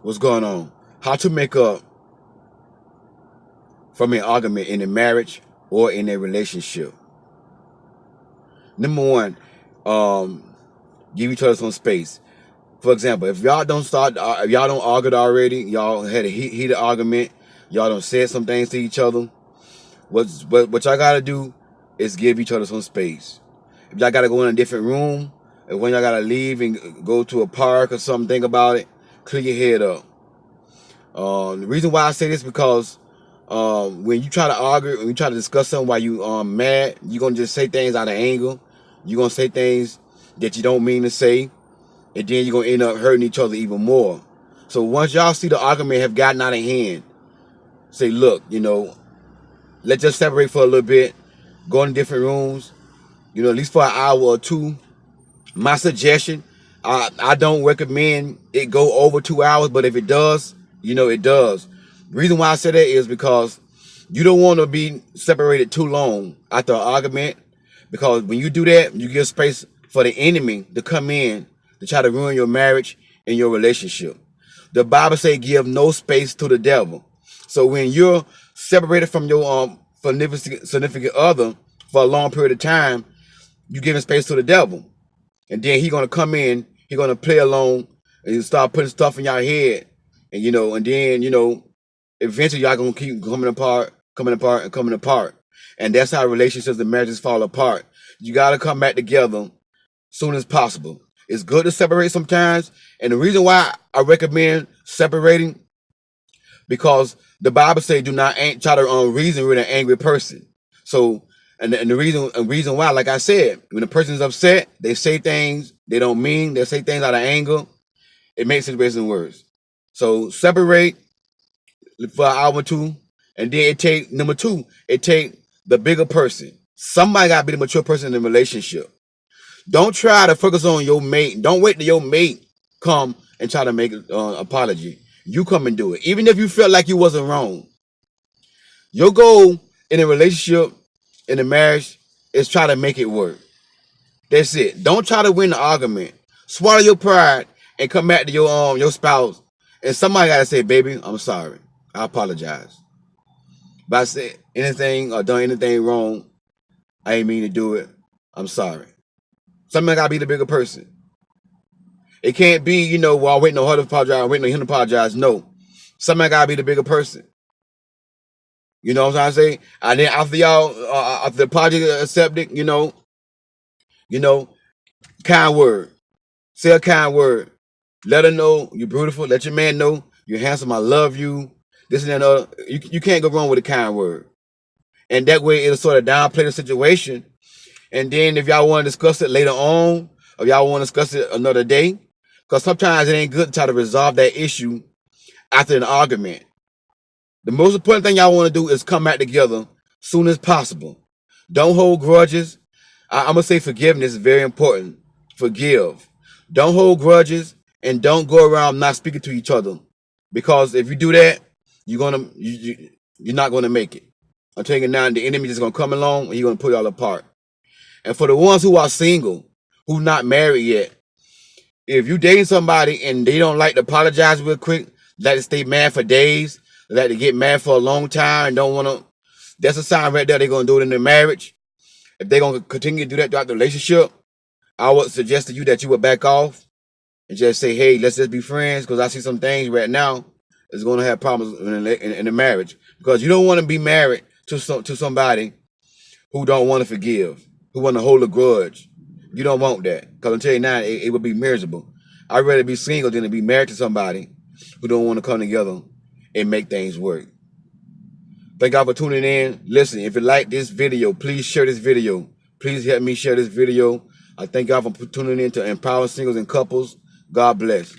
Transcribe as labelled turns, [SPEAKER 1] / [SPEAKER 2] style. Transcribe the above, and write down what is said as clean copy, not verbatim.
[SPEAKER 1] What's going on? How to make up from an argument in a marriage or in a relationship. Number one, give each other some space. For example, if y'all don't argue already, y'all had a heated argument, y'all don't said some things to each other. What y'all gotta do is give each other some space. If y'all gotta go in a different room, and when y'all gotta leave and go to a park or something, think about it. Clear your head up. The reason why I say this is because when you try to argue, when you try to discuss something while you mad, you're gonna just say things out of anger. You're gonna say things that you don't mean to say, and then you're gonna end up hurting each other even more. So once y'all see the argument have gotten out of hand, say, look, let's just separate for a little bit, go in different rooms, at least for an hour or two. My suggestion, I don't recommend it go over 2 hours, but if it does, it does. The reason why I say that is because you don't want to be separated too long after an argument, because when you do that, you give space for the enemy to come in to try to ruin your marriage and your relationship. The Bible says give no space to the devil. So when you're separated from your significant other for a long period of time, you're giving space to the devil. And then he's going to come in, he's going to play along and start putting stuff in your head. And, eventually y'all going to keep coming apart. And that's how relationships and marriages fall apart. You got to come back together soon as possible. It's good to separate sometimes. And the reason why I recommend separating, because the Bible says do not try to reason with an angry person. So, and the reason why, like I said, when a person is upset, they say things they don't mean. They say things out of anger. It makes the situation worse. So separate for an hour or two, and then it take the bigger person. Somebody got to be the mature person in the relationship. Don't try to focus on your mate. Don't wait till your mate come and try to make an apology. You come and do it, even if you felt like you wasn't wrong. Your goal in a relationship, in a marriage, is try to make it work. That's it. Don't try to win the argument. Swallow your pride and come back to your spouse. And somebody gotta say, baby, I'm sorry. I apologize. If I said anything or done anything wrong, I ain't mean to do it. I'm sorry. Somebody gotta be the bigger person. It can't be, well, I'm waiting on her to apologize, I'm waiting on him to apologize. No. Somebody gotta be the bigger person. You know what I'm trying to say? And then after after the apology accepted, kind word. Say a kind word. Let her know you're beautiful. Let your man know you're handsome. I love you. This and that. Other. You can't go wrong with a kind word. And that way it'll sort of downplay the situation. And then if y'all want to discuss it later on, or y'all want to discuss it another day, because sometimes it ain't good to try to resolve that issue after an argument. The most important thing y'all want to do is come back together soon as possible. Don't hold grudges. I'm going to say forgiveness is very important. Forgive. Don't hold grudges, and don't go around not speaking to each other. Because if you do that, you're not going to make it. I'm telling you now, the enemy is going to come along and he's going to pull y'all apart. And for the ones who are single, who not married yet, if you dating somebody and they don't like to apologize real quick, like to stay mad for days, like to get mad for a long time and don't want to, that's a sign right there they're going to do it in their marriage. If they're going to continue to do that throughout the relationship, I would suggest to you that you would back off and just say, hey, let's just be friends, because I see some things right now that's going to have problems in the marriage. Because you don't want to be married to somebody who don't want to forgive, who want to hold a grudge. You don't want that. Because I'm telling you now, it would be miserable. I'd rather be single than to be married to somebody who don't want to come together and make things work. Thank y'all for tuning in. Listen, if you like this video, please share this video. Please help me share this video. I thank y'all for tuning in to Empower Singles and Couples. God bless.